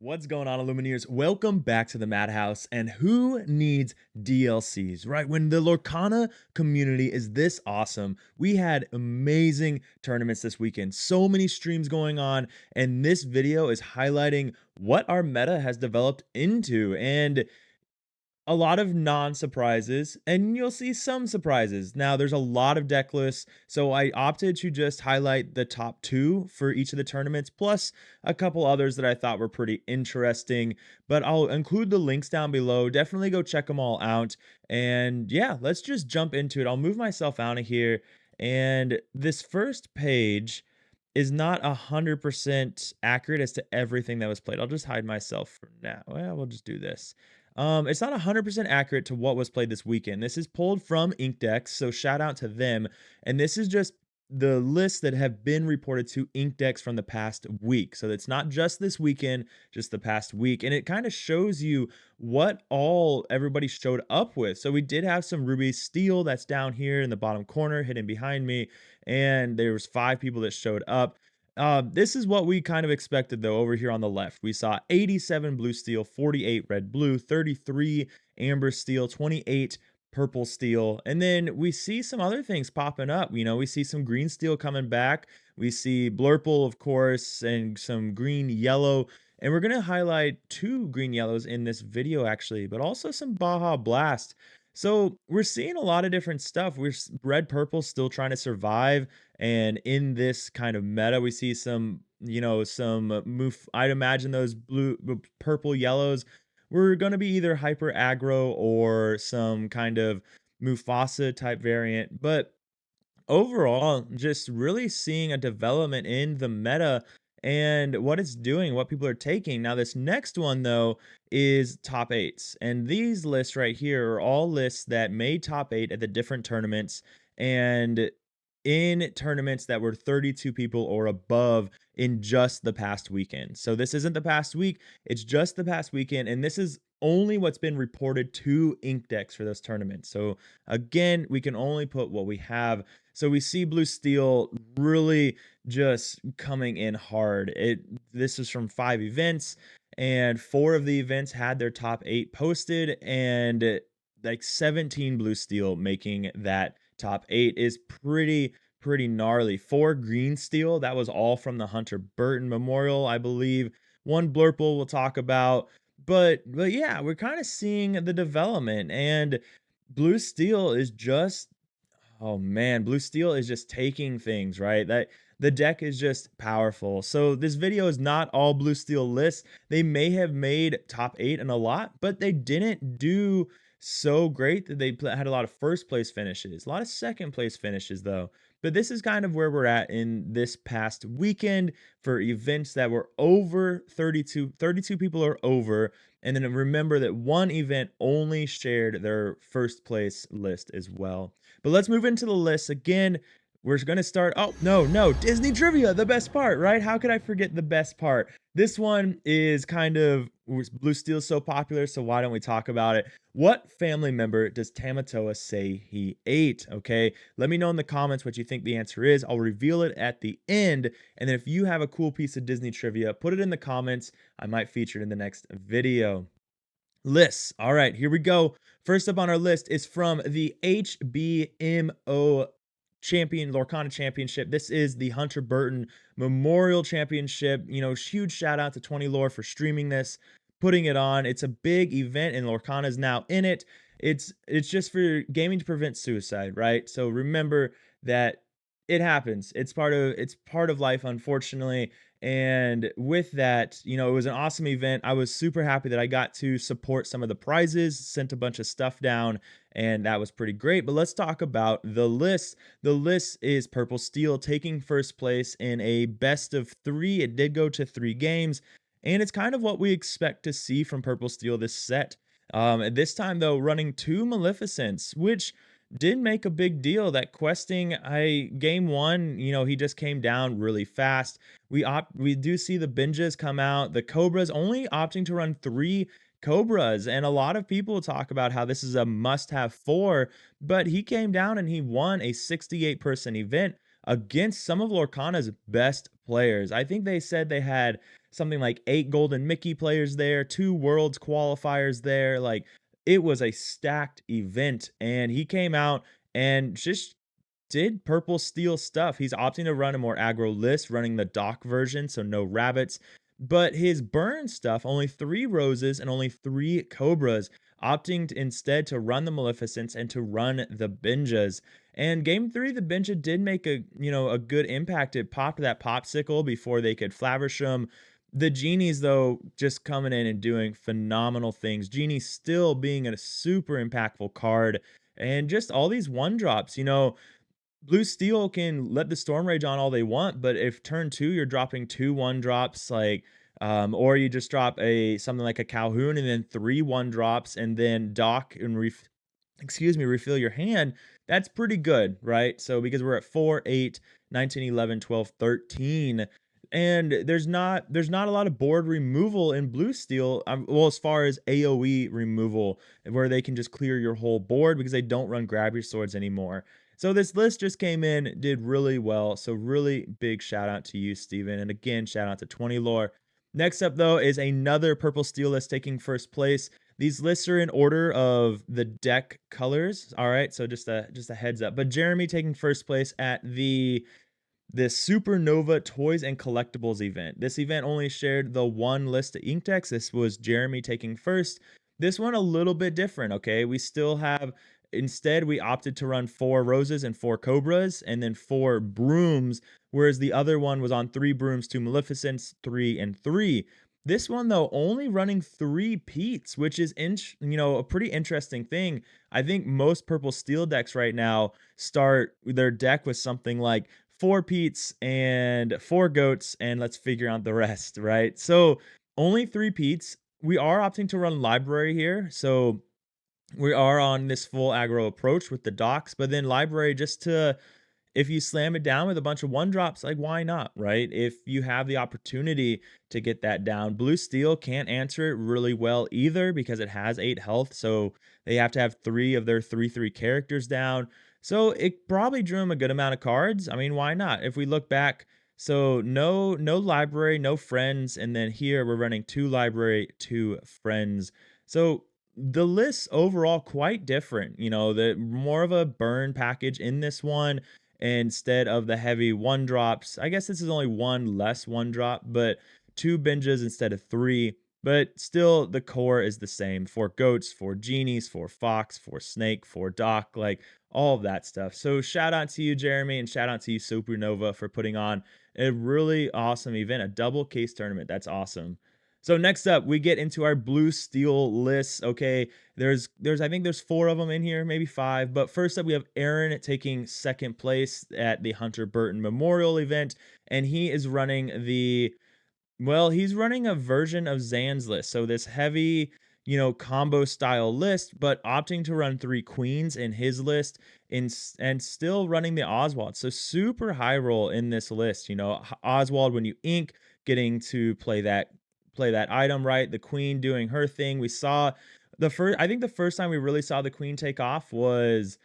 What's going on, Illumineers? Welcome back to the Madhouse. And who needs DLCs, right? When the Lorcana community is this awesome, we had amazing tournaments this weekend, so many streams going on, and this video is highlighting what our meta has developed into. And a lot of non-surprises, and you'll see some surprises. Now, there's a lot of deck lists, so I opted to just highlight the top 2 for each of the tournaments, plus a couple others that I thought were pretty interesting, but I'll include the links down below. Definitely go check them all out, and yeah, let's just jump into it. I'll move myself out of here, and this first page is not 100% accurate as to everything that was played. I'll just hide myself for now. Well, we'll just do this. It's not 100% accurate to what was played this weekend. This is pulled from Inkdex, so shout out to them. And this is just the lists that have been reported to Inkdex from the past week. So it's not just this weekend, just the past week. And it kind of shows you what all everybody showed up with. So we did have some Ruby Steel that's down here in the bottom corner, hidden behind me. And there was 5 people that showed up. This is what we kind of expected, though, over here on the left. We saw 87 blue steel, 48 red blue, 33 amber steel, 28 purple steel. And then we see some other things popping up. You know, we see some green steel coming back. We see blurple, of course, and some green yellow. And we're going to highlight 2 green yellows in this video, actually, but also some Baja blast. So we're seeing a lot of different stuff. We're red purple still trying to survive. And in this kind of meta, we see some, move. I'd imagine those purple yellows were going to be either hyper aggro or some kind of Mufasa type variant. But overall, just really seeing a development in the meta and what it's doing, what people are taking. Now, this next one, though, is top 8s. And these lists right here are all lists that made top 8 at the different tournaments. And in tournaments that were 32 people or above in just the past weekend. So this isn't the past week, it's just the past weekend, and this is only what's been reported to Inkdex for those tournaments. So again, we can only put what we have. So we see blue steel really just coming in hard. This is from 5 events, and 4 of the events had their top 8 posted, and like 17 blue steel making that top 8 is pretty gnarly. 4 green steel, that was all from the Hunter Burton Memorial, I believe. 1 blurple we'll talk about. But yeah, we're kind of seeing the development, and blue steel is just, oh man, blue steel is just taking things, right? That the deck is just powerful. So this video is not all blue steel lists. They may have made top 8 and a lot, but they didn't do so great that they had a lot of first place finishes, a lot of second place finishes though. But this is kind of where we're at in this past weekend for events that were over 32 people are over. And then remember that 1 event only shared their first place list as well. But let's move into the list again. We're going to start. Oh, no, Disney trivia, the best part, right? How could I forget the best part? This one is kind of, blue steel is so popular, so why don't we talk about it? What family member does Tamatoa say he ate? Okay, let me know in the comments what you think the answer is. I'll reveal it at the end. And then if you have a cool piece of Disney trivia, put it in the comments. I might feature it in the next video. Lists. All right, here we go. First up on our list is from the HBMO Lorcana Championship. This is the Hunter Burton Memorial Championship. You know, huge shout out to 20 Lore for streaming this, putting it on. It's a big event, and Lorcana is now in it. It's just for gaming to prevent suicide, right? So remember that it happens. It's part of life, unfortunately. And with that, you know, it was an awesome event. I was super happy that I got to support some of the prizes, sent a bunch of stuff down, and that was pretty great. But let's talk about the list. The list is Purple Steel taking first place in a best of 3. It did go to 3 games, and it's kind of what we expect to see from Purple Steel this set. At this time, though, running 2 Maleficents, which did make a big deal. That questing, game 1, you know, he just came down really fast. We do see the binges come out. The Cobras only opting to run 3 Cobras, and a lot of people talk about how this is a must-have 4, but he came down and he won a 68-person event against some of Lorcana's best players. I think they said they had something like 8 Golden Mickey players there, 2 Worlds qualifiers there. Like, it was a stacked event, and he came out and just did purple steel stuff. He's opting to run a more aggro list, running the dock version, so no rabbits. But his burn stuff, only 3 roses and only 3 cobras, opting instead to run the Maleficents and to run the Binjas. And game 3, the Binja did make a good impact. It popped that popsicle before they could Flaversham. The Genies, though, just coming in and doing phenomenal things. Genie still being a super impactful card. And just all these one drops. Blue Steel can let the Storm Rage on all they want, but if turn 2 you're dropping 2 one drops, like, or you just drop something like a Calhoun and then 3 one drops and then dock and refill your hand, that's pretty good, right? So because we're at 4, 8, 19, 11, 12, 13, and there's not a lot of board removal in Blue Steel. Well, as far as AoE removal, where they can just clear your whole board because they don't run grab your swords anymore. So this list just came in, did really well. So really big shout out to you, Steven. And again, shout out to 20 Lore. Next up, though, is another purple steel list taking first place. These lists are in order of the deck colors. All right, so just a heads up. But Jeremy taking first place at this Supernova Toys and Collectibles event. This event only shared the one list of ink decks. This was Jeremy taking first. This one a little bit different, okay? We still have, instead, we opted to run 4 roses and 4 cobras and then 4 brooms, whereas the other one was on 3 brooms, 2 maleficents, 3 and 3. This one, though, only running 3 Peats, which is a pretty interesting thing. I think most purple steel decks right now start their deck with something like 4 Peats and 4 goats, and let's figure out the rest, right? So only 3 Peats. We are opting to run library here, so we are on this full aggro approach with the docks, but then library just to, if you slam it down with a bunch of one drops, like, why not, right? If you have the opportunity to get that down. Blue Steel can't answer it really well either because it has 8 health, so they have to have 3 of their 3/3 characters down. So it probably drew him a good amount of cards. I mean, why not? If we look back, so no library, no friends, and then here we're running 2 library, 2 friends. So the list overall quite different. The more of a burn package in this one instead of the heavy one drops. I guess this is only 1 less one drop, but 2 binges instead of 3. But still, the core is the same. 4 goats, 4 genies, 4 fox, 4 snake, 4 dock, like all of that stuff. So shout out to you, Jeremy, and shout out to you, Supernova, for putting on a really awesome event, a double case tournament. That's awesome. So next up, we get into our blue steel lists. Okay, there's I think there's 4 of them in here, maybe 5. But first up, we have Aaron taking second place at the Hunter Burton Memorial event, and he is running he's running a version of Zan's list. So this heavy, combo style list, but opting to run 3 queens in his list and still running the Oswald. So super high roll in this list. Oswald, when you ink, getting to play that item, right? The queen doing her thing. We saw I think the first time we really saw the queen take off was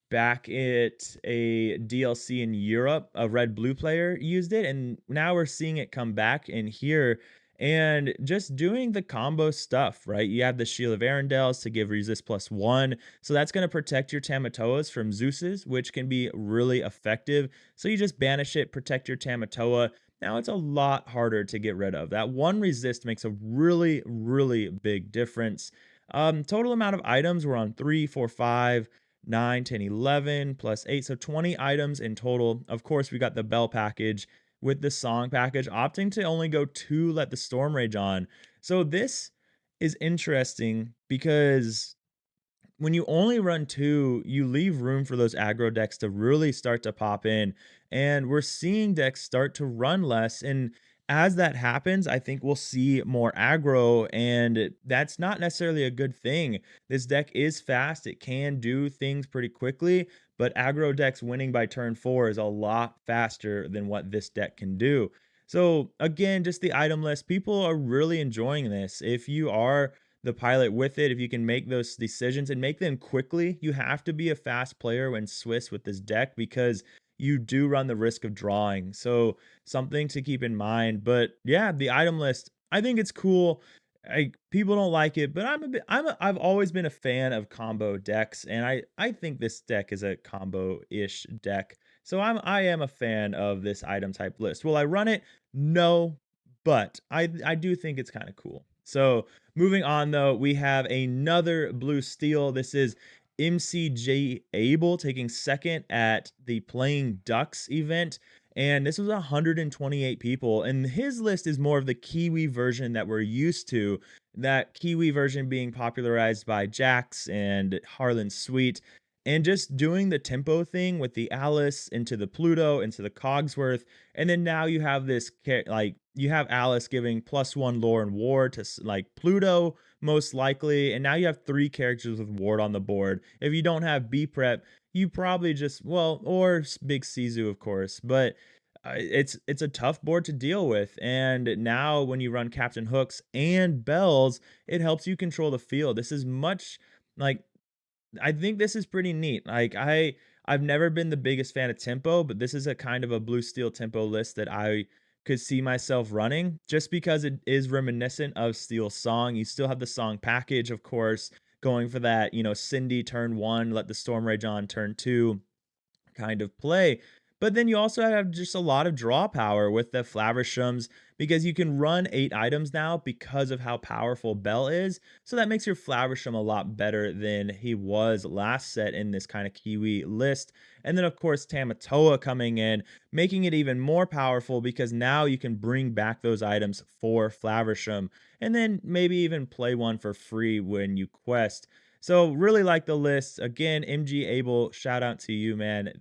back at a DLC in Europe. A red blue player used it, and now we're seeing it come back in here and just doing the combo stuff, right? You have the Shield of Arendelles to give resist +1, so that's going to protect your Tamatoas from Zeus's, which can be really effective. So you just banish it, protect your Tamatoa. Now it's a lot harder to get rid of. That 1 resist makes a really, really big difference. Total amount of items, we're on 3, 4, 5, 9, 10, 11, plus 8. So 20 items in total. Of course, we got the bell package with the song package, opting to only go 2 Let the Storm Rage on. So this is interesting because when you only run 2, you leave room for those aggro decks to really start to pop in. And we're seeing decks start to run less. And as that happens, I think we'll see more aggro, and that's not necessarily a good thing. This deck is fast, it can do things pretty quickly, but aggro decks winning by turn 4 is a lot faster than what this deck can do. So again, just the item list, people are really enjoying this. If you are the pilot with it, if you can make those decisions and make them quickly, you have to be a fast player when Swiss with this deck because you do run the risk of drawing. So something to keep in mind. But yeah, the item list, I think it's cool. People don't like it, but I've always been a fan of combo decks, and I think this deck is a combo-ish deck. So I am a fan of this item type list. Will I run it? No, but I do think it's kind of cool. So moving on though, we have another blue steel. This is MCJ Abel taking second at the Playing Ducks event. And this was 128 people. And his list is more of the Kiwi version that we're used to. That Kiwi version being popularized by Jax and Harlan Sweet. And just doing the tempo thing with the Alice into the Pluto, into the Cogsworth. And then now you have this, like, you have Alice giving +1 lore and ward to like Pluto, most likely. And now you have 3 characters with ward on the board. If you don't have B prep, you probably just, well, or Big Sizu, of course, but it's a tough board to deal with. And now when you run Captain Hooks and Bells, it helps you control the field. This is much like, I think this is pretty neat. Like I've never been the biggest fan of tempo, but this is a kind of a blue steel tempo list that I could see myself running just because it is reminiscent of Steel Song. You still have the song package, of course, going for that, Cindy turn 1, let the Storm Rage on turn 2 kind of play. But then you also have just a lot of draw power with the Flavershams because you can run 8 items now because of how powerful Bell is. So that makes your Flaversham a lot better than he was last set in this kind of Kiwi list. And then, of course, Tamatoa coming in, making it even more powerful because now you can bring back those items for Flaversham and then maybe even play one for free when you quest. So really like the list. Again, MG Abel, shout out to you, man.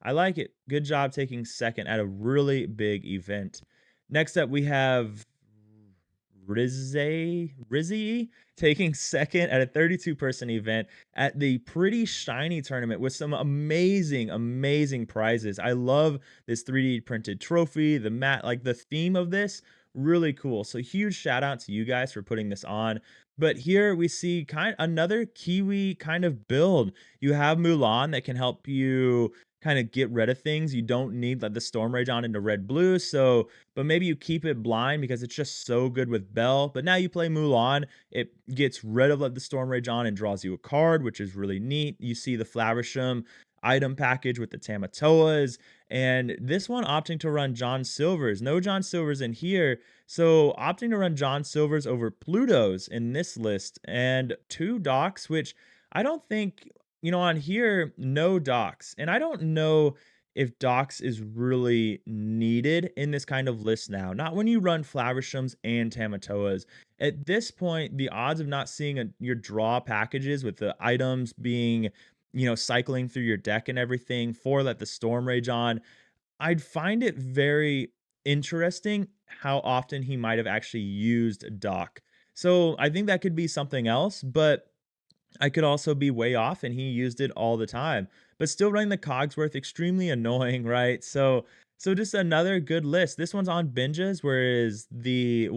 I like it. Good job taking second at a really big event. Next up, we have Rizzy taking second at a 32-person event at the Pretty Shiny tournament with some amazing, amazing prizes. I love this 3D printed trophy, the mat, like the theme of this, really cool. So huge shout out to you guys for putting this on. But here we see another Kiwi kind of build. You have Mulan that can help you kind of get rid of things. You don't need like the Storm Rage on into red blue. So, but maybe you keep it blind because it's just so good with Bell. But now you play Mulan, it gets rid of like the Storm Rage on and draws you a card, which is really neat. You see the Flaversham item package with the Tamatoas, and this one opting to run John Silver's. No John Silver's in here. So opting to run John Silver's over Pluto's in this list and 2 docks, which I don't think, on here, no docks. And I don't know if docks is really needed in this kind of list now. Not when you run Flavershams and Tamatoas. At this point, the odds of not seeing your draw packages with the items being, cycling through your deck and everything for let the Storm Rage on, I'd find it very interesting how often he might have actually used Doc. So I think that could be something else, but I could also be way off and he used it all the time. But still running the Cogsworth, extremely annoying, right? So just another good list. This one's on binges, whereas the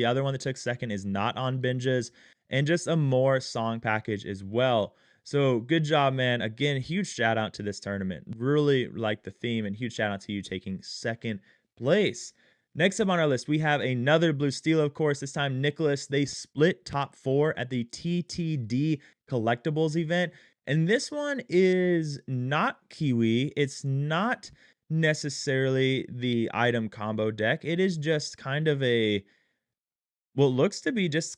other one that took second is not on binges, and just a more song package as well. So good job, man. Again, huge shout out to this tournament. Really like the theme, and huge shout out to you taking second place. Next up on our list, we have another blue steel, of course, this time Nicholas. They split top 4 at the TTD Collectibles event. And this one is not Kiwi. It's not necessarily the item combo deck. It is just kind of what looks to be just,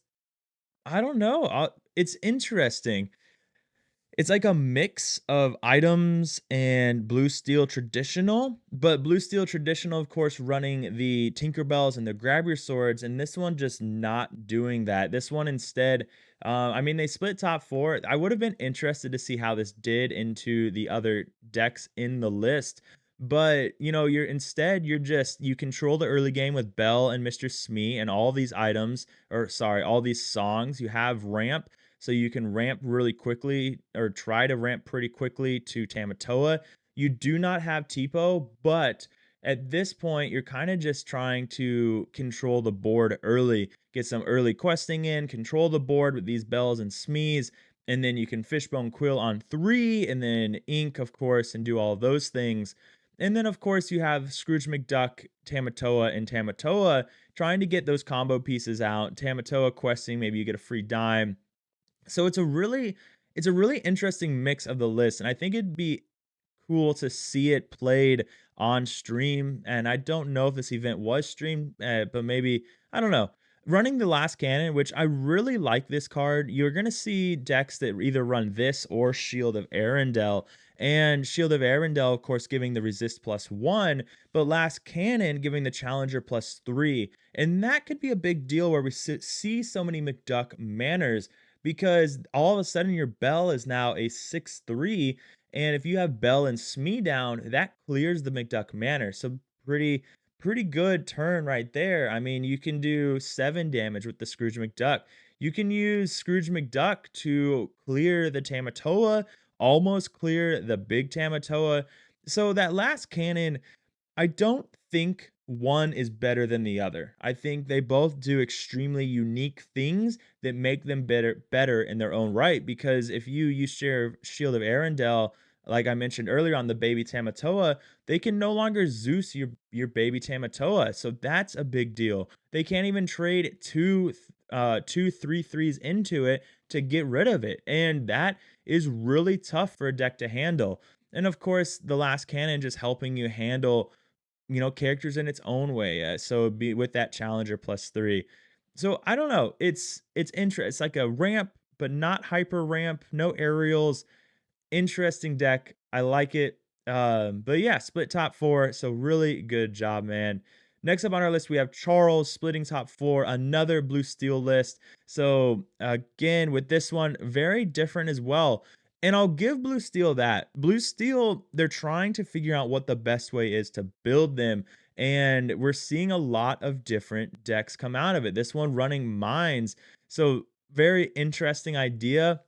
I don't know. It's interesting. It's like a mix of items and Blue Steel Traditional, but Blue Steel Traditional, of course, running the Tinkerbells and the Grab Your Swords, and this one just not doing that. This one instead, they split top 4. I would have been interested to see how this did into the other decks in the list, but you control the early game with Belle and Mr. Smee and all these items, or sorry, all these songs. You have ramp, so you can ramp really quickly or try to ramp pretty quickly to Tamatoa. You do not have Tipo, but at this point, you're kind of just trying to control the board early, get some early questing in, control the board with these Bells and Smees, and then you can Fishbone Quill on 3, and then Ink, of course, and do all of those things. And then, of course, you have Scrooge McDuck, Tamatoa, and Tamatoa trying to get those combo pieces out. Tamatoa questing, maybe you get a free dime. So it's a really interesting mix of the list, and I think it'd be cool to see it played on stream. And I don't know if this event was streamed, but maybe, I don't know. Running the Last Cannon, which I really like this card, you're going to see decks that either run this or Shield of Arendelle. And Shield of Arendelle, of course, giving the resist +1, but Last Cannon giving the challenger +3. And that could be a big deal where we see so many McDuck manners, because all of a sudden your Bell is now a 6/3, and if you have Bell and Smee down, that clears the McDuck Manor. So pretty good turn right there. I mean, you can do 7 damage with the Scrooge McDuck. You can use Scrooge McDuck to clear the Tamatoa, almost clear the big Tamatoa. So that Last Cannon, I don't think one is better than the other. I think they both do extremely unique things that make them better in their own right. Because if you use Shield of Arendelle, like I mentioned earlier on the baby Tamatoa, they can no longer Zeus your baby Tamatoa. So that's a big deal. They can't even trade two 3/3s into it to get rid of it. And that is really tough for a deck to handle. And of course, the Last Cannon just helping you handle, characters in its own way. So be with that challenger +3. So I don't know. It's interesting. It's like a ramp, but not hyper ramp. No aerials. Interesting deck. I like it. But yeah, split top 4. So really good job, man. Next up on our list, we have Charles splitting top 4, another blue steel list. So again, with this one, very different as well. And I'll give Blue Steel that. Blue Steel, they're trying to figure out what the best way is to build them. And we're seeing a lot of different decks come out of it. This one running Mines. So very interesting idea.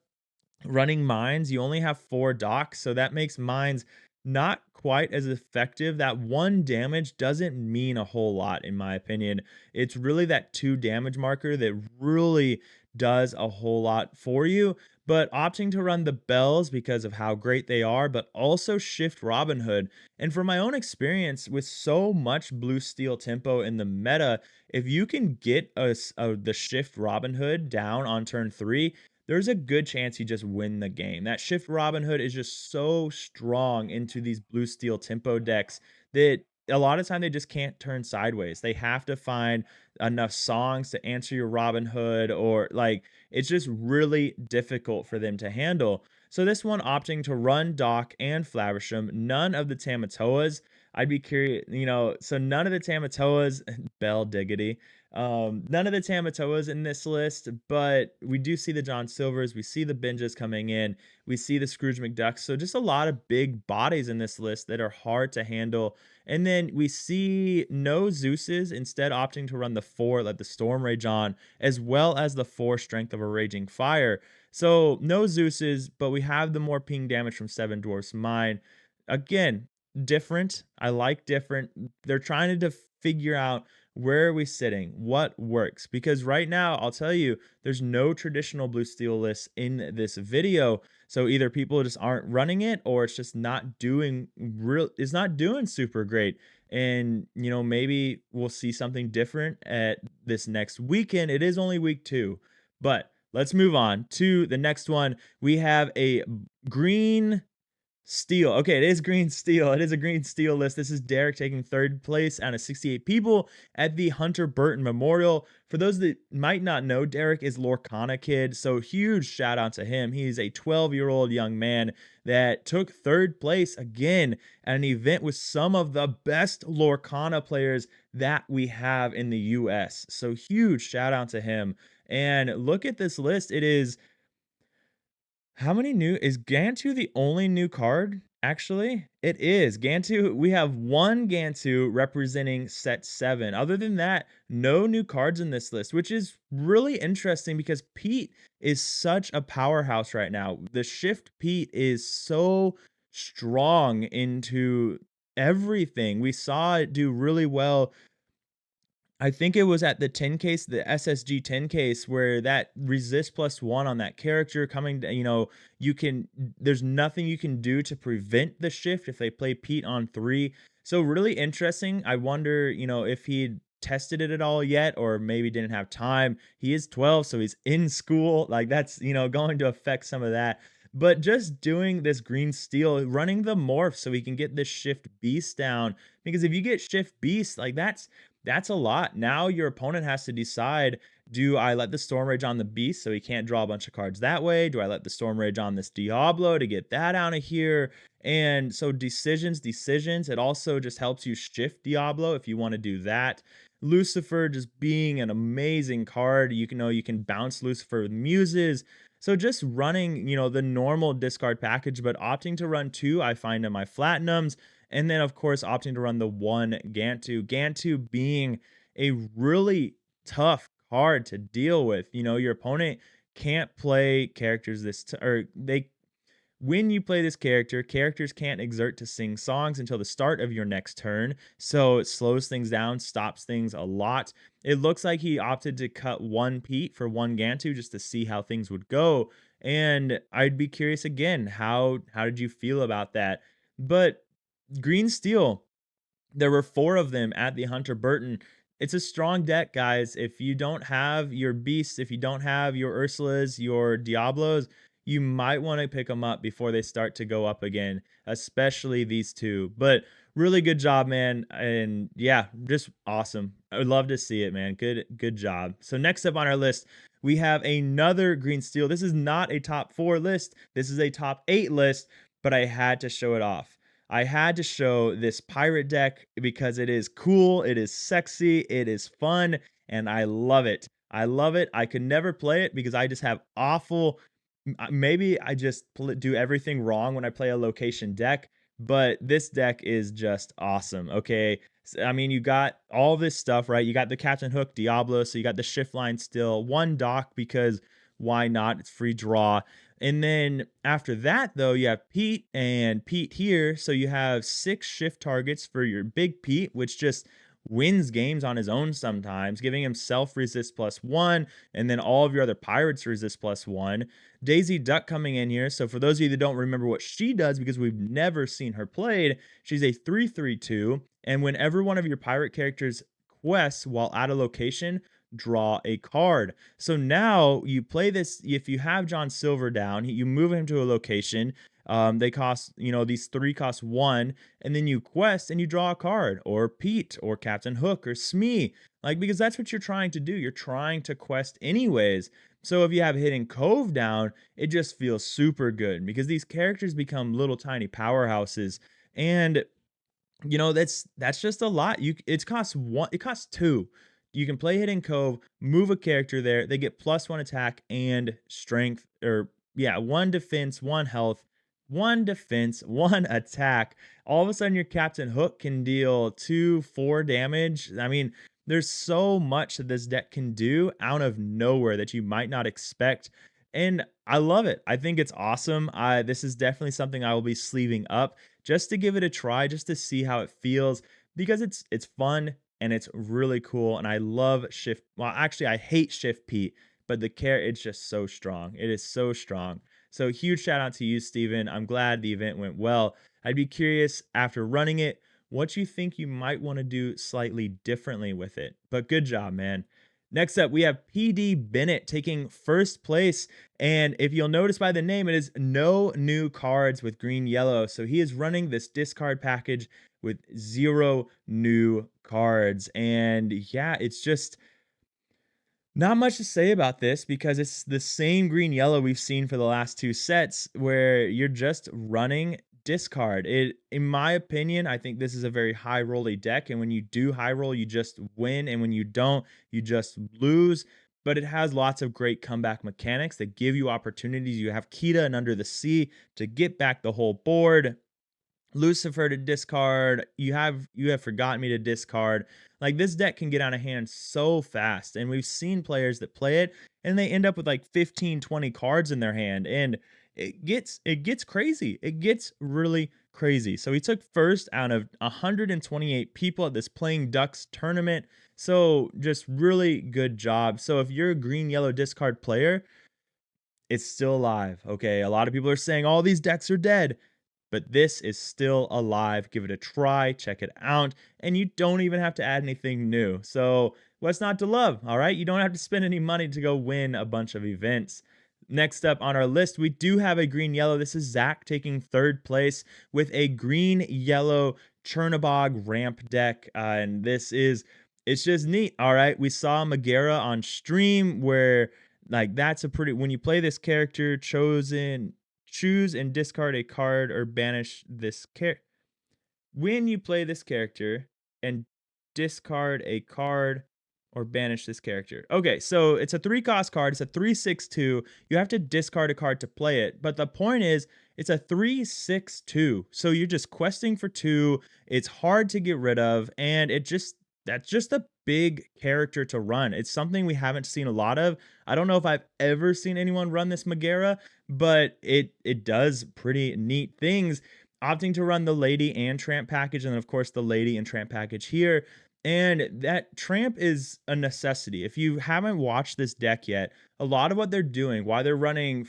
Running Mines, you only have 4 docks, so that makes Mines not quite as effective. That 1 damage doesn't mean a whole lot, in my opinion. It's really that 2 damage marker that really does a whole lot for you. But opting to run the bells because of how great they are, but also shift Robin Hood. And from my own experience, with so much blue steel tempo in the meta, if you can get the shift Robin Hood down on turn 3, there's a good chance you just win the game. That shift Robin Hood is just so strong into these blue steel tempo decks that a lot of time they just can't turn sideways. They have to find enough songs to answer your Robin Hood, or like it's just really difficult for them to handle. So this one opting to run Doc and Flaversham, none of the Tamatoas. I'd be curious, so none of the Tamatoas, Bell Diggity, none of the Tamatoas in this list, but we do see the John Silvers, we see the Benjas coming in, we see the Scrooge McDucks. So just a lot of big bodies in this list that are hard to handle. And then we see no Zeuses, instead opting to run the 4, let the Storm Rage on, as well as the 4 Strength of a Raging Fire. So no Zeuses, but we have the more ping damage from Seven Dwarfs Mine. Again, different. I like different. They're trying to figure out, where are we sitting? What works? Because right now, I'll tell you, there's no traditional blue steel list in this video. So either people just aren't running it, or it's just not doing it's not doing super great. And maybe we'll see something different at this next weekend. It is only week 2. But let's move on to the next one. We have a green steel. Okay, it is green steel. It is a green steel list. This is Derek taking 3rd place out of 68 people at the Hunter Burton Memorial. For those that might not know, Derek is Lorcana kid, so huge shout out to him. He's a 12-year-old young man that took 3rd place again at an event with some of the best Lorcana players that we have in the US. So huge shout out to him. And look at this list. It is, how many new is Gantu the only new card? Actually, it is. Gantu, we have 1 Gantu representing set 7. Other than that, no new cards in this list, which is really interesting because Pete is such a powerhouse right now. The shift Pete is so strong into everything. We saw it do really well I think it was at the 10 case, the SSG 10 case, where that resist +1 on that character coming d you can there's nothing you can do to prevent the shift if they play Pete on 3. So, really interesting. I wonder, if he'd tested it at all yet or maybe didn't have time. He is 12, so he's in school, like, that's, going to affect some of that. But just doing this green steel, running the morph so we can get this shift beast down, because if you get shift beast, like, that's a lot. Now your opponent has to decide, do I let the Storm Rage on the Beast so he can't draw a bunch of cards that way? Do I let the Storm Rage on this Diablo to get that out of here? And so decisions. It also just helps you shift Diablo if you want to do that. Lucifer just being an amazing card. You can bounce Lucifer with muses. So just running, the normal discard package, but opting to run two, I find in my Platinums. And then, of course, opting to run the one Gantu. Gantu being a really tough card to deal with. Your opponent can't play characters or they when you play this character, characters can't exert to sing songs until the start of your next turn. So it slows things down, stops things a lot. It looks like he opted to cut one Pete for one Gantu just to see how things would go. And I'd be curious again, how did you feel about that? But Green Steel, there were 4 of them at the Hunter Burton. It's a strong deck, guys. If you don't have your beasts, if you don't have your Ursulas, your Diablos, you might want to pick them up before they start to go up again, especially these 2. But really good job, man. And yeah, just awesome. I would love to see it, man. Good job. So next up on our list, we have another Green Steel. This is not a top 4 list. This is a top 8 list, but I had to show it off. I had to show this pirate deck because it is cool, it is sexy, it is fun, and I love it. I love it. I could never play it because I just have awful maybe I just do everything wrong when I play a location deck, but this deck is just awesome. Okay. I mean, you got all this stuff, right? You got the Captain Hook Diablo, so you got the shift line still, one dock because why not? It's free draw. And then after that, though, you have Pete and Pete here. So you have 6 shift targets for your big Pete, which just wins games on his own sometimes, giving himself resist +1, and then all of your other pirates resist +1. Daisy Duck coming in here. So for those of you that don't remember what she does, because we've never seen her played, she's a 3/3/2. And whenever one of your pirate characters quests while at a location, draw a card. So now you play this. If you have John Silver down, you move him to a location. They cost, these 3 cost 1, and then you quest and you draw a card, or Pete, or Captain Hook, or Smee. Like, because that's what you're trying to do. You're trying to quest anyways. So if you have Hidden Cove down, it just feels super good because these characters become little tiny powerhouses. And that's just a lot. It costs 1, it costs 2. You can play Hidden Cove, move a character there. They get +1 attack and strength, or yeah, 1 defense, 1 health, 1 defense, 1 attack. All of a sudden, your Captain Hook can deal 2, 4 damage. I mean, there's so much that this deck can do out of nowhere that you might not expect. And I love it. I think it's awesome. This is definitely something I will be sleeving up just to give it a try, just to see how it feels, because it's fun and it's really cool. And I love Shift. Well, actually, I hate Shift Pete, but it's just so strong. It is so strong. So huge shout out to you, Steven. I'm glad the event went well. I'd be curious after running it, what you think you might want to do slightly differently with it. But good job, man. Next up, we have PD Bennett taking first place. And if you'll notice by the name, it is no new cards with green yellow. So he is running this discard package with 0 new cards. And yeah, it's just not much to say about this because it's the same green yellow we've seen for the last 2 sets where you're just running discard. In my opinion, I think this is a very high rolly deck, and when you do high roll, you just win, and when you don't, you just lose. But it has lots of great comeback mechanics that give you opportunities. You have Kita and Under the Sea to get back the whole board. Lucifer to discard. You have Forgotten Me to discard. Like, this deck can get out of hand so fast, and we've seen players that play it and they end up with like 15, 20 cards in their hand, and it gets crazy. It gets really crazy. So he took first out of 128 people at this Playing Ducks tournament. So just really good job. So if you're a green yellow discard player, it's still alive. Okay. A lot of people are saying all these decks are dead, but this is still alive. Give it a try, check it out, and you don't even have to add anything new. So, what's not to love? All right, you don't have to spend any money to go win a bunch of events. Next up on our list, we do have a green yellow. This is Zach taking third place with a green yellow Chernobog ramp deck. And it's just neat. All right, we saw Megara on stream where like that's a pretty when you play this character choose and discard a card or banish this character. When you play this character and discard a card or banish this character. Okay, so it's a 3-cost card. It's a 3/6/2. You have to discard a card to play it. But the point is, it's a 3/6/2. So you're just questing for 2. It's hard to get rid of. And that's just a big character to run. It's something we haven't seen a lot of. I don't know if I've ever seen anyone run this Megara, but it does pretty neat things, opting to run the Lady and Tramp package, and then of course the Lady and Tramp package here. And that Tramp is a necessity. If you haven't watched this deck yet, a lot of what they're doing, why they're running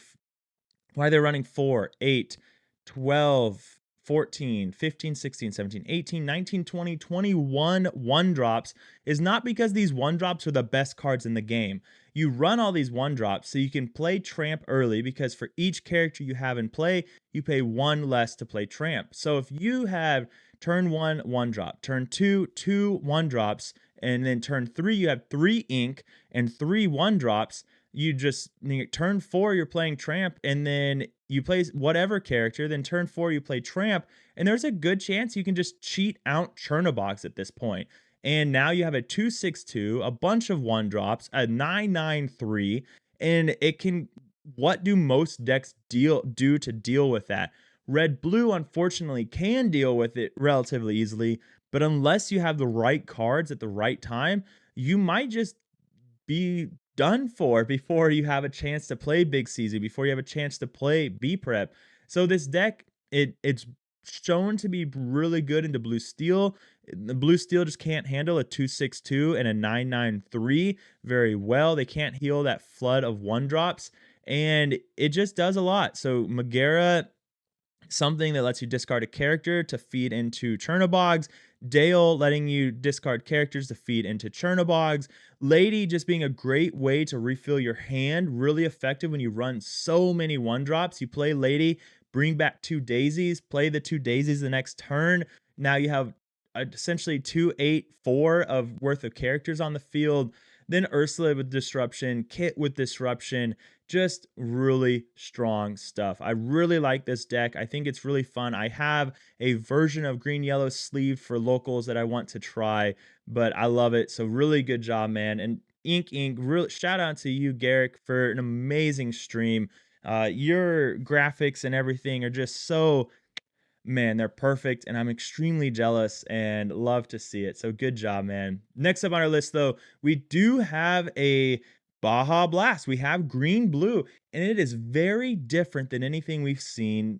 4, 8, 12, 14, 15, 16, 17, 18, 19, 20, 21 one drops is not because these one drops are the best cards in the game. You run all these one drops so you can play Tramp early because for each character you have in play, you pay 1 less to play Tramp. So if you have turn 1, 1 drop, turn 2, 2 1 drops, and then turn 3, you have 3 ink and 3 1 drops. You just turn 4 you're playing Tramp, and then you play whatever character, then turn 4 you play Tramp, and there's a good chance you can just cheat out Chernobox at this point. And now you have a 2/6/2, a bunch of 1 drops, a 9/9/3, and it can what do most decks do to deal with that? Red blue unfortunately can deal with it relatively easily, but unless you have the right cards at the right time, you might just be done for before you have a chance to play Big CZ, before you have a chance to play B Prep. So this deck, it's shown to be really good into blue steel. The blue steel just can't handle a 2/6/2 and a 9/9/3 very well. They can't heal that flood of 1 drops, and it just does a lot. So Megara, something that lets you discard a character to feed into Chernobogs. Dale letting you discard characters to feed into Chernobogs. Lady just being a great way to refill your hand. Really effective when you run so many 1 drops. You play Lady, bring back 2 daisies, play the 2 daisies the next turn. Now you have essentially 2, 8, 4 of worth of characters on the field. Then Ursula with disruption, Kit with disruption, just really strong stuff. I really like this deck. I think it's really fun. I have a version of green yellow sleeve for locals that I want to try, but I love it. So really good job, man. And Ink, really shout out to you, Garrick, for an amazing stream. Your graphics and everything are just so, man, they're perfect, and I'm extremely jealous and love to see it. So good job, man. Next up on our list, though, we do have a Baja Blast. We have green blue, and it is very different than anything we've seen,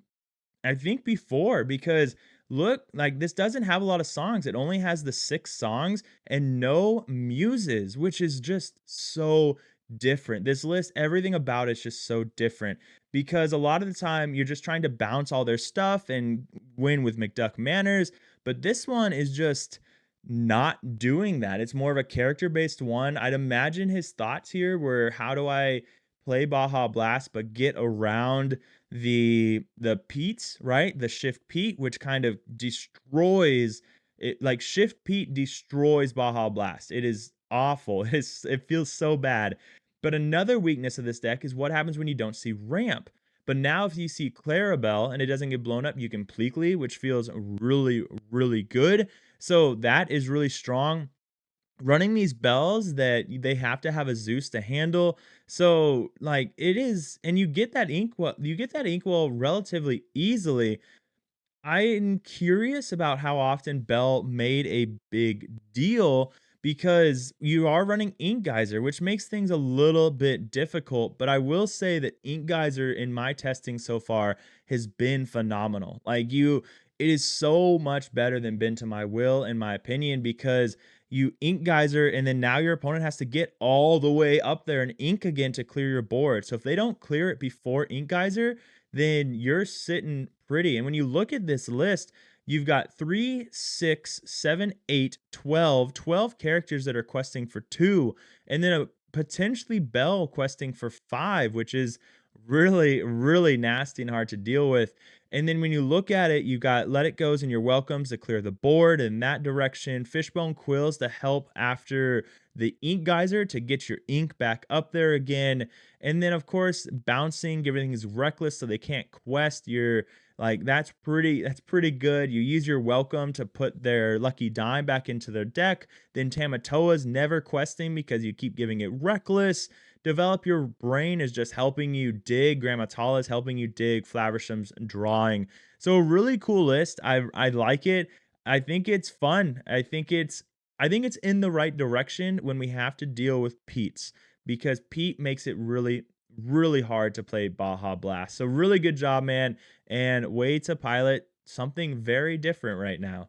I think, before, because look, like this doesn't have a lot of songs. It only has the 6 songs and no muses, which is just so different. This list, everything about it's just so different because a lot of the time you're just trying to bounce all their stuff and win with McDuck manners, but this one is just not doing that. It's more of a character based one. I'd imagine his thoughts here were, how do I play Baja Blast but get around the Pete's, right? The Shift Pete, which kind of destroys it. Like Shift Pete destroys Baja Blast. It is awful. It feels so bad. But another weakness of this deck is what happens when you don't see ramp. But now if you see Clarabelle and it doesn't get blown up, you can Pleakley, which feels really, really good. So that is really strong. Running these bells that they have to have a Zeus to handle. So like it is, and you get that inkwell relatively easily. I'm curious about how often Bell made a big deal because you are running Ink Geyser, which makes things a little bit difficult. But I will say that Ink Geyser in my testing so far has been phenomenal. It is so much better than Bend to My Will, in my opinion, because you ink geyser, and then now your opponent has to get all the way up there and ink again to clear your board. So if they don't clear it before ink geyser, then you're sitting pretty. And when you look at this list, you've got 3, 6, 7, 8, 12, 12 characters that are questing for 2, and then a potentially Bell questing for 5, which is really, really nasty and hard to deal with. And then when you look at it, you got Let It Goes and Your Welcomes to clear the board in that direction, Fishbone Quills to help after the ink geyser to get your ink back up there again. And then, of course, bouncing, everything is reckless so they can't quest. You're like, that's pretty good. You use your welcome to put their lucky dime back into their deck. Then Tamatoa's never questing because you keep giving it reckless. Develop Your Brain is just helping you dig. Grammatala is helping you dig. Flaversham's drawing. So a really cool list. I like it. I think it's fun. I think it's in the right direction when we have to deal with Pete's, because Pete makes it really, really hard to play Baja Blast. So really good job, man, and way to pilot something very different right now.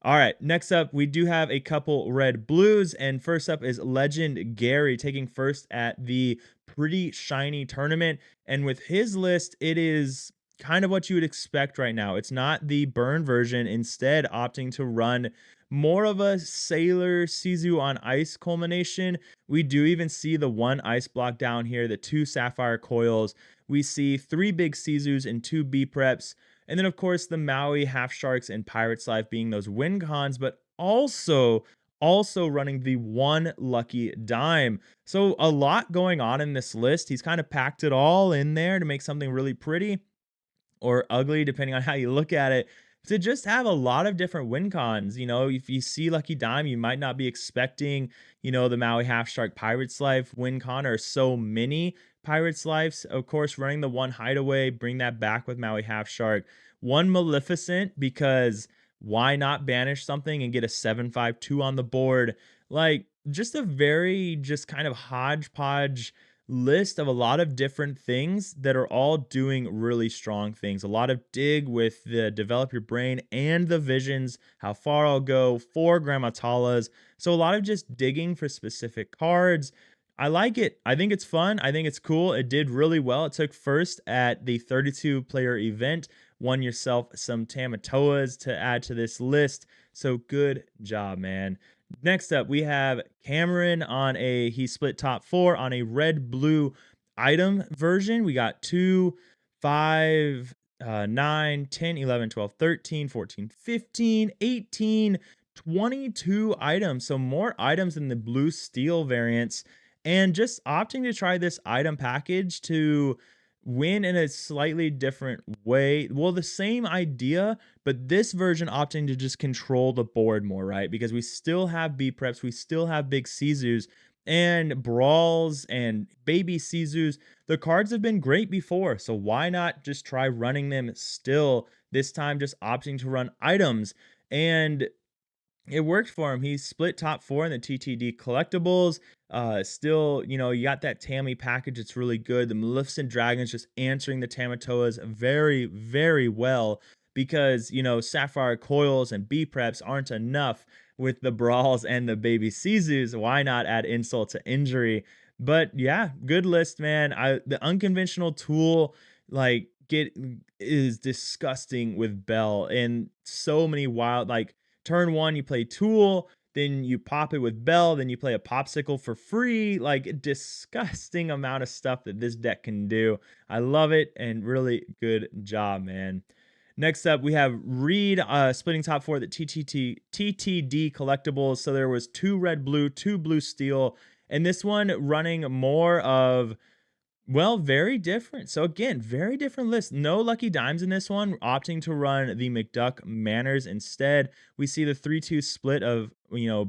All right, next up, we do have a couple red blues, and first up is Legend Gary taking first at the Pretty Shiny tournament. And with his list, it is kind of what you would expect right now. It's not the burn version, instead opting to run more of a Sailor Sizu on Ice culmination. We do even see the 1 ice block down here, the 2 Sapphire Coils. We see 3 big Sizus and 2 B preps. And then, of course, the Maui, Half Sharks, and Pirate's Life being those win cons, but also running the 1 lucky dime. So a lot going on in this list. He's kind of packed it all in there to make something really pretty or ugly, depending on how you look at it, to just have a lot of different win cons. You know, if you see Lucky Dime, you might not be expecting, the Maui Half Shark Pirate's Life win con, or so many Pirate's Lives. Of course, running the 1 Hideaway, bring that back with Maui Half Shark. 1 Maleficent, because why not banish something and get a 7/5/2 on the board? Like, just a very just kind of hodgepodge list of a lot of different things that are all doing really strong things. A lot of dig with the Develop Your Brain and the visions, how far I'll go, 4 Grammatalas. So a lot of just digging for specific cards. I like it. I think it's fun. I think it's cool. It did really well. It took first at the 32 player event. Won yourself some Tamatoas to add to this list. So good job, man. Next up, we have Cameron he split top 4 on a red blue item version. We got 2, 5, 9, 10, 11, 12, 13, 14, 15, 18, 22 items. So more items than the blue steel variants. And just opting to try this item package to win in a slightly different way. Well, the same idea, but this version opting to just control the board more, right? Because we still have B preps, we still have big Sizus and brawls and baby Sizus. The cards have been great before, so why not just try running them still? This time, just opting to run items. And it worked for him. He split top 4 in the TTD Collectibles. Still, you got that Tammy package. It's really good. The Maleficent Dragons just answering the Tamatoas very, very well, because, Sapphire Coils and B Preps aren't enough with the Brawls and the Baby Sizus. Why not add insult to injury? But yeah, good list, man. The unconventional tool, is disgusting with Bell, and so many wild, turn 1, you play Tool, then you pop it with Bell, then you play a Popsicle for free. Like, a disgusting amount of stuff that this deck can do. I love it, and really good job, man. Next up, we have Reed splitting top 4 at the TTD Collectibles. So there was 2 red blue, 2 blue steel, and this one running more of, well, very different. So again, very different list. No lucky dimes in this one, opting to run the McDuck Manners instead. We see the 3-2 split of,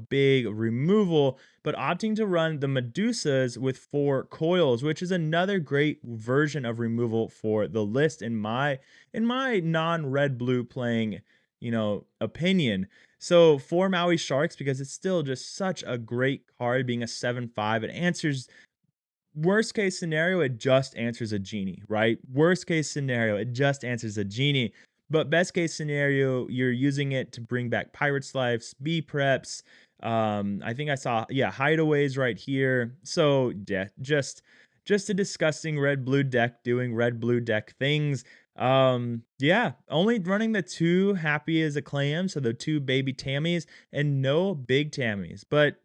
big removal, but opting to run the Medusas with 4 coils, which is another great version of removal for the list in my non-red blue playing, opinion. So 4 Maui Sharks, because it's still just such a great card, being a 7/5. It answers, worst case scenario, it just answers a genie, right? Worst case scenario, it just answers a genie. But best case scenario, you're using it to bring back Pirate's Lives, B preps, I think I saw, yeah, hideaways right here. So yeah, just a disgusting red blue deck doing red blue deck things. Yeah, only running the two happy as a clam, so the two baby Tammies and no big Tammies. But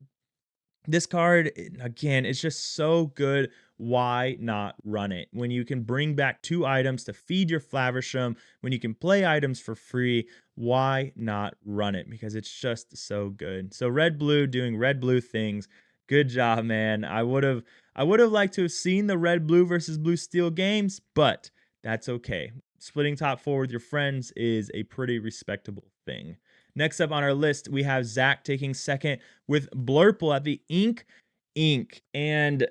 this card, again, it's just so good. Why not run it? When you can bring back two items to feed your Flaversham, when you can play items for free, why not run it? Because it's just so good. So red blue doing red blue things. Good job, man. I would have liked to have seen the red blue versus blue steel games, but that's okay. Splitting top four with your friends is a pretty respectable thing. Next up on our list, we have Zach taking second with Blurple at the Ink. And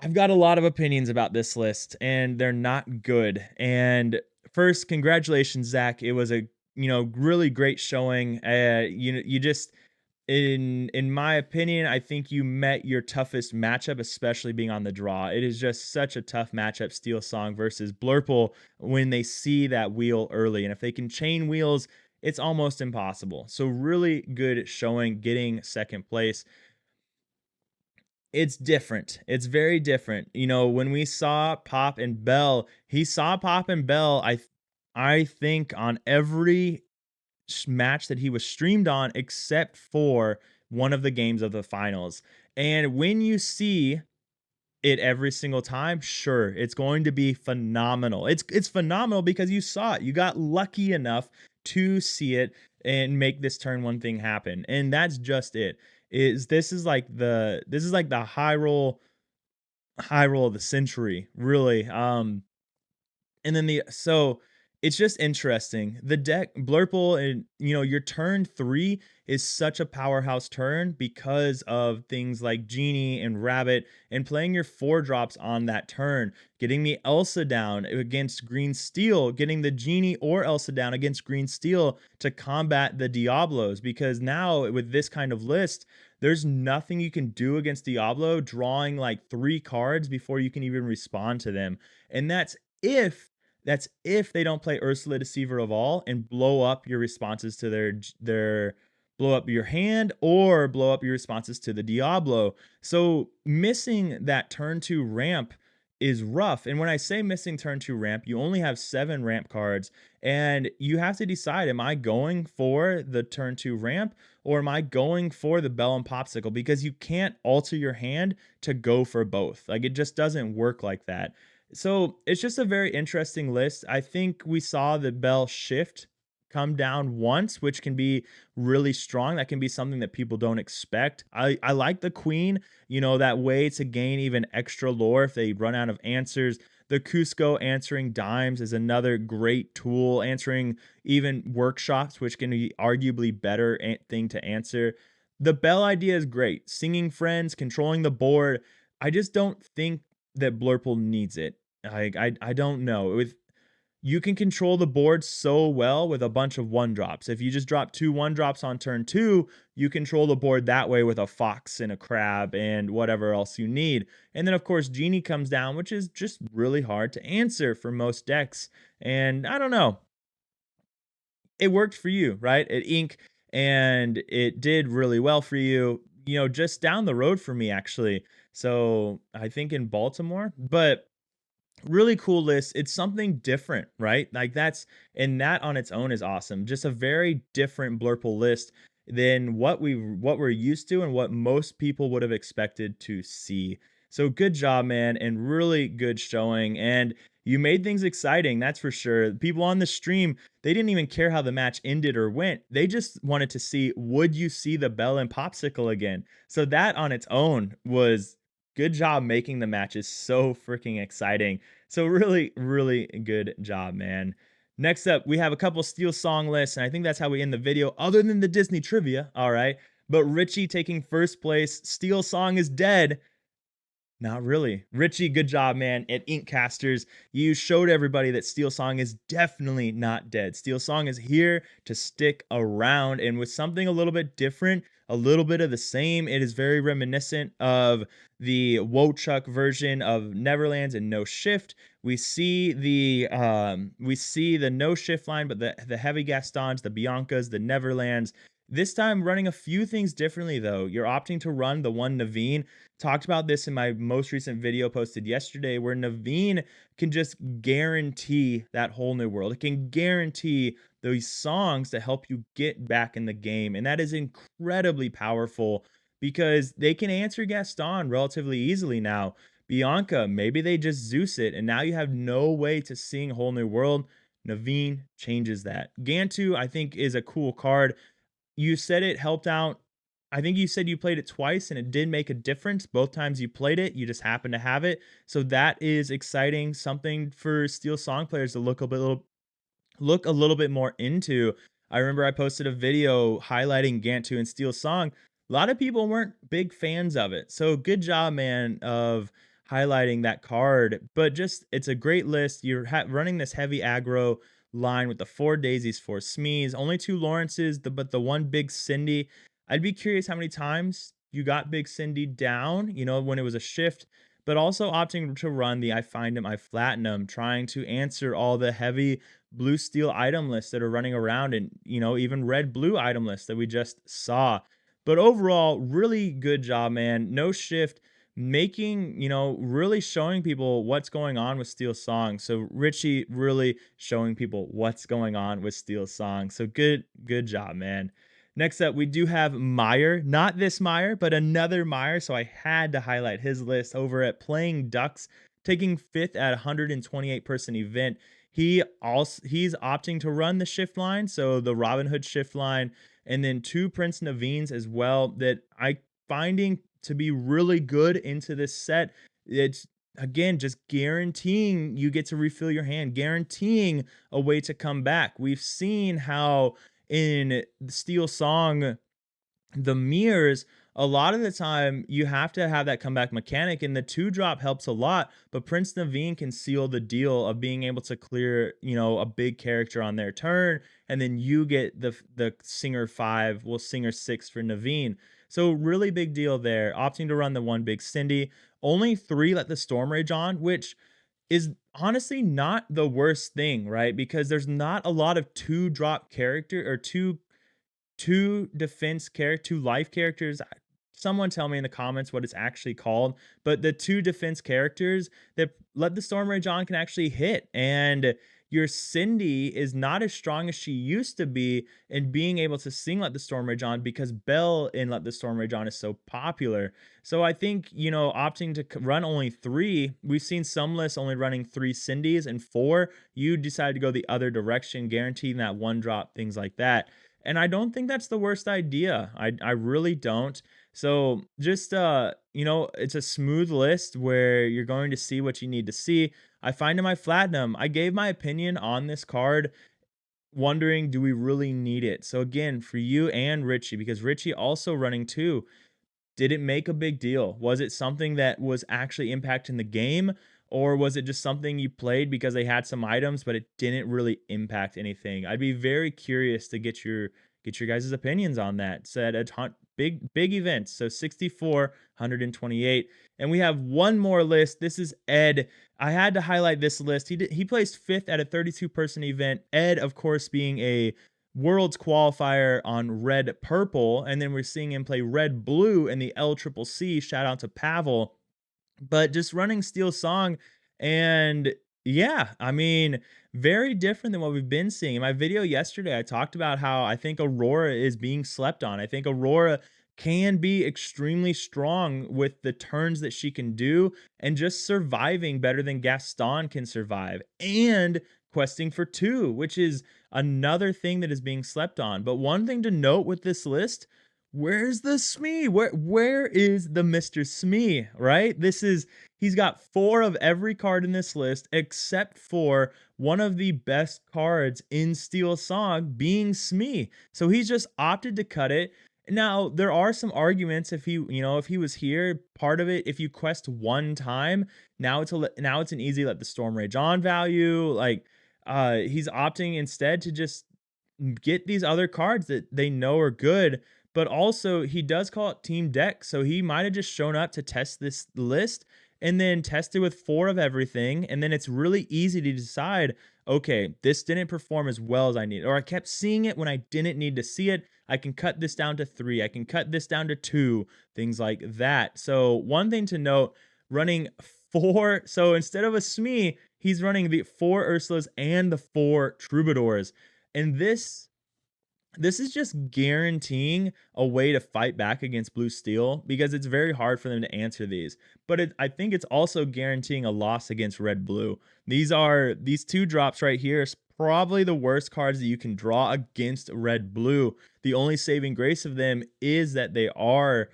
I've got a lot of opinions about this list, and they're not good. And first, congratulations, Zach. It was a really great showing. You just in my opinion, I think you met your toughest matchup, especially being on the draw. It is just such a tough matchup, Steel Song versus Blurple, when they see that wheel early. And if they can chain wheels, it's almost impossible. So really good showing, getting second place. It's different. It's very different. When we saw Pop and Bell, he saw Pop and Bell, I think on every match that he was streamed on except for one of the games of the finals. And when you see it every single time, sure, it's going to be phenomenal. It's phenomenal because you saw it. You got lucky enough to see it and make this turn one thing happen. And that's just it. This is like the high roll of the century, really. And then it's just interesting. The deck Blurple, and your turn 3 is such a powerhouse turn because of things like Genie and Rabbit, and playing your 4 drops on that turn, getting the Elsa down against Green Steel, getting the Genie or Elsa down against Green Steel to combat the Diablos, because now with this kind of list, there's nothing you can do against Diablo drawing like 3 cards before you can even respond to them. And if that's if they don't play Ursula Deceiver of All and blow up your responses to their blow up your hand or blow up your responses to the Diablo. So missing that turn 2 ramp is rough. And when I say missing turn 2 ramp, you only have 7 ramp cards, and you have to decide, am I going for the turn 2 ramp or am I going for the Bell and Popsicle? Because you can't alter your hand to go for both. Like, it just doesn't work like that. So it's just a very interesting list. I think we saw the Bell shift come down once, which can be really strong. That can be something that people don't expect. I like the Queen, that way to gain even extra lore if they run out of answers. The Cusco answering dimes is another great tool, answering even workshops, which can be arguably better thing to answer. The Bell idea is great. Singing friends, controlling the board. I just don't think that Blurple needs it. I don't know. You can control the board so well with a bunch of 1-drops. If you just drop 2 1-drops on turn 2, you control the board that way with a fox and a crab and whatever else you need. And then of course Genie comes down, which is just really hard to answer for most decks. And I don't know. It worked for you, right? At Ink, and it did really well for you. Just down the road for me actually. So I think in Baltimore, but really cool list. It's something different, right? Like that on its own is awesome. Just a very different Blurple list than what we're used to and what most people would have expected to see. So good job, man, and really good showing. And you made things exciting, that's for sure. People on the stream, they didn't even care how the match ended or went. They just wanted to see, would you see the Bell and Popsicle again? So that on its own was good job making the matches so freaking exciting. So really, really good job, man. Next up, we have a couple Steel Song lists, and I think that's how we end the video, other than the Disney trivia, all right? But Richie taking first place. Steel Song is dead. Not really. Richie, good job, man. At Inkcasters, you showed everybody that Steel Song is definitely not dead. Steel Song is here to stick around, and with something a little bit different, a little bit of the same. It is very reminiscent of the Wochuk version of Neverlands and No Shift. We see the No Shift line, but the Heavy Gastons, the Biancas, the Neverlands, This time running a few things differently though. You're opting to run the one Naveen. Talked about this in my most recent video posted yesterday, where Naveen can just guarantee that whole new world. It can guarantee those songs to help you get back in the game. And that is incredibly powerful because they can answer Gaston relatively easily now. Bianca, maybe they just Zeus it, and now you have no way to sing Whole New World. Naveen changes that. Gantu, I think, is a cool card. You said it helped out. I think you said you played it twice and it did make a difference. Both times you played it, you just happened to have it. So that is exciting. Something for Steel Song players to look a little bit more into. I remember I posted a video highlighting Gantu and Steel Song. A lot of people weren't big fans of it. So good job, man, of highlighting that card. But just, it's a great list. You're running this heavy aggro line with the 4 Daisies, 4 Smees, only 2 Lawrences, but the one Big Cindy. I'd be curious how many times you got Big Cindy down, when it was a shift, but also opting to run the I Find Him, I Flatten Him, trying to answer all the heavy blue steel item lists that are running around, and even red blue item lists that we just saw. But overall, really good job, man. No shift, making, really showing people what's going on with Steel Song. So Richie really showing people what's going on with Steel Song. So good job, man. Next up, we do have Meyer, not this Meyer, but another Meyer. So I had to highlight his list over at Playing Ducks, taking fifth at 128 person event. He's opting to run the shift line, so the Robin Hood shift line, and then 2 Prince Naveens as well that I finding to be really good into this set. It's again just guaranteeing you get to refill your hand, guaranteeing a way to come back. We've seen how in Steel Song, the mirrors, a lot of the time you have to have that comeback mechanic, and the 2 drop helps a lot, but Prince Naveen can seal the deal of being able to clear, a big character on their turn, and then you get the Singer 5, well, Singer 6 for Naveen. So really big deal there. Opting to run the one Big Cindy. Only 3 let the Storm Rage on, which is honestly not the worst thing, right? Because there's not a lot of 2 drop character or two defense character, 2 life characters. Someone tell me in the comments what it's actually called. But the 2 defense characters that let the Storm Rage on can actually hit. And your Cindy is not as strong as she used to be in being able to sing Let the Storm Rage On because Belle in Let the Storm Rage On is so popular. So I think, opting to run only 3, we've seen some lists only running 3 Cindy's and 4. You decide to go the other direction, guaranteeing that 1 drop, things like that. And I don't think that's the worst idea. I really don't. So just it's a smooth list where you're going to see what you need to see. I find in my Platinum, I gave my opinion on this card, wondering, do we really need it? So again, for you and Richie, because Richie also running 2, did it make a big deal? Was it something that was actually impacting the game? Or was it just something you played because they had some items, but it didn't really impact anything? I'd be very curious to get your guys' opinions on that. Said a ton, big events. So 64, 128. And we have one more list. This is Ed. I had to highlight this list. He placed 5th at a 32-person event. Ed, of course, being a Worlds qualifier on red purple, and then we're seeing him play red blue in the LCCC. Shout out to Pavel. But just running Steel Song, and yeah, I mean, very different than what we've been seeing. In my video yesterday, I talked about how I think Aurora is being slept on. I think Aurora can be extremely strong with the turns that she can do and just surviving better than Gaston can survive, and questing for 2, which is another thing that is being slept on. But one thing to note with this list, where's the Smee? Where is the Mr. Smee, right? He's got 4 of every card in this list except for one of the best cards in Steel Song being Smee. So he's just opted to cut it. Now, there are some arguments if he was here, part of it, if you quest 1 time, now it's an easy Let the Storm Rage On value. Like, he's opting instead to just get these other cards that they know are good. But also, he does call it team deck, so he might have just shown up to test this list and then tested with 4 of everything, and then it's really easy to decide, okay, this didn't perform as well as I need, or I kept seeing it when I didn't need to see it. I can cut this down to 3. I can cut this down to 2, things like that. So one thing to note, running 4, so instead of a Smee, he's running the 4 Ursulas and the 4 Troubadours. And this is just guaranteeing a way to fight back against Blue Steel because it's very hard for them to answer these. But I think it's also guaranteeing a loss against Red Blue. These 2 drops right here is probably the worst cards that you can draw against Red Blue. The only saving grace of them is that they are,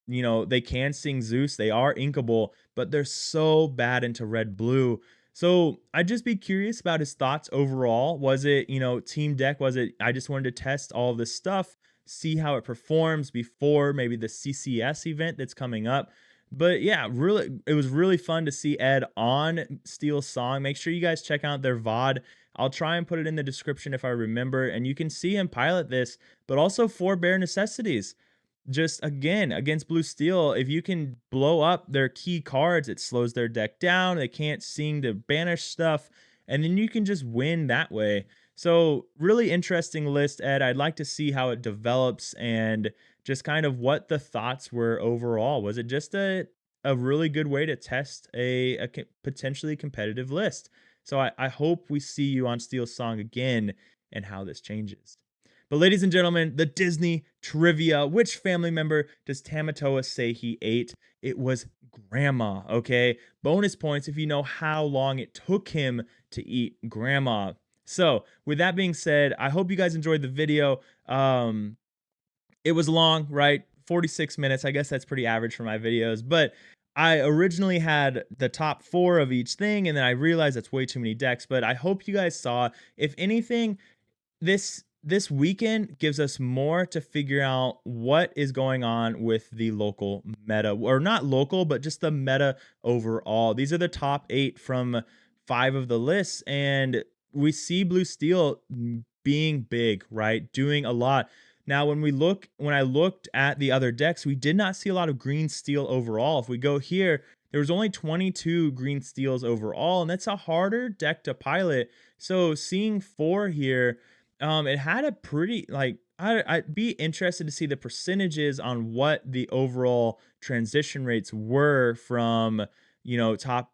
they can sing Zeus, they are inkable, but they're so bad into Red Blue. So I'd just be curious about his thoughts overall. Was it, team deck? Was it, I just wanted to test all of this stuff, see how it performs before maybe the CCS event that's coming up? But yeah, really, it was really fun to see Ed on Steel's song. Make sure you guys check out their VOD. I'll try and put it in the description if I remember. And you can see him pilot this, but also for Bare Necessities. Just again, against Blue Steel, if you can blow up their key cards, it slows their deck down. They can't seem to banish stuff, and then you can just win that way. So really interesting list, Ed. I'd like to see how it develops and just kind of what the thoughts were overall. Was it just a really good way to test a potentially competitive list? So I hope we see you on Steel's song again and how this changes. But ladies and gentlemen, the Disney trivia. Which family member does Tamatoa say he ate? It was Grandma, okay? Bonus points if you know how long it took him to eat Grandma. So with that being said, I hope you guys enjoyed the video. It was long, right? 46 minutes. I guess that's pretty average for my videos. But I originally had the top 4 of each thing, and then I realized that's way too many decks. But I hope you guys saw, if anything, this weekend gives us more to figure out what is going on with the local meta, or not local, but just the meta overall. These are the top 8 from 5 of the lists, and we see Blue Steel being big, right? Doing a lot. Now, when I looked at the other decks, we did not see a lot of green steel overall. If we go here, there was only 22 green steels overall, and that's a harder deck to pilot. So seeing 4 here, it had a pretty, like, I'd be interested to see the percentages on what the overall transition rates were from, top,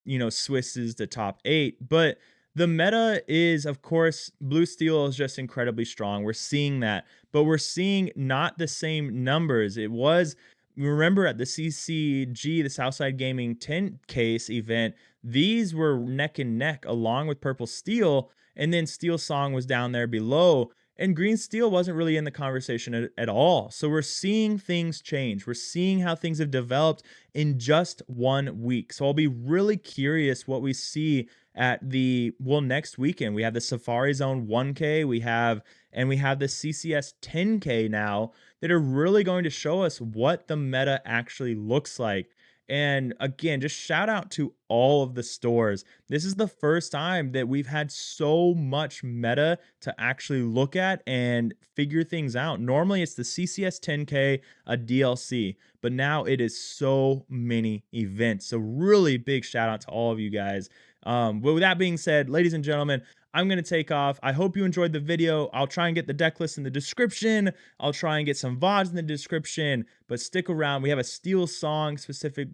Swisses to top 8. But the meta is, of course, Blue Steel is just incredibly strong. We're seeing that, but we're seeing not the same numbers. It was, remember at the CCG, the Southside Gaming 10 case event, these were neck and neck along with Purple Steel. And then Steel Song was down there below, and Green Steel wasn't really in the conversation at all. So we're seeing things change. We're seeing how things have developed in just 1 week. So I'll be really curious what we see at next weekend. We have the Safari Zone 1K, we have the CCS 10K now, that are really going to show us what the meta actually looks like. And again, just shout out to all of the stores. This is the first time that we've had so much meta to actually look at and figure things out. Normally it's the CCS 10K, a DLC, but now it is so many events. So really big shout out to all of you guys. But with that being said, ladies and gentlemen, I'm going to take off. I hope you enjoyed the video. I'll try and get the deck list in the description. I'll try and get some VODs in the description, but stick around. We have a Steel Song specific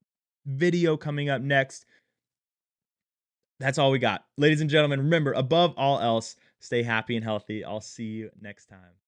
video coming up next. That's all we got. Ladies and gentlemen, remember, above all else, stay happy and healthy. I'll see you next time.